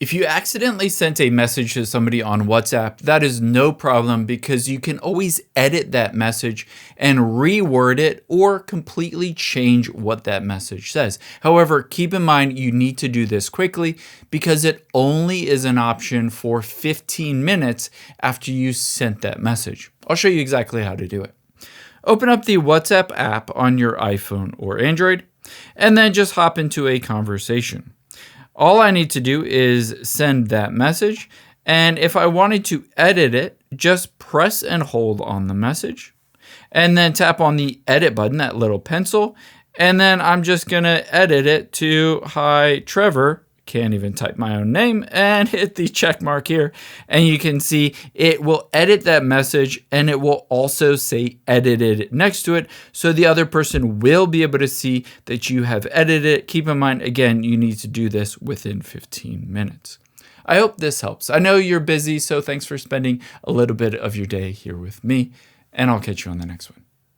If you accidentally sent a message to somebody on WhatsApp, that is no problem because you can always edit that message and reword it or completely change what that message says. However, keep in mind you need to do this quickly because it only is an option for 15 minutes after you sent that message. I'll show you exactly how to do it. Open up the WhatsApp app on your iPhone or Android, and then just hop into a conversation. All I need to do is send that message, and if I wanted to edit it, just press and hold on the message, and then tap on the edit button, that little pencil, and then I'm just going to edit it to "Hi Trevor," can't even type my own name, and hit the check mark here, and you can see it will edit that message, and it will also say edited next to it, so the other person will be able to see that you have edited it. Keep in mind, again, you need to do this within 15 minutes. I hope this helps. I know you're busy, so thanks for spending a little bit of your day here with me, and I'll catch you on the next one.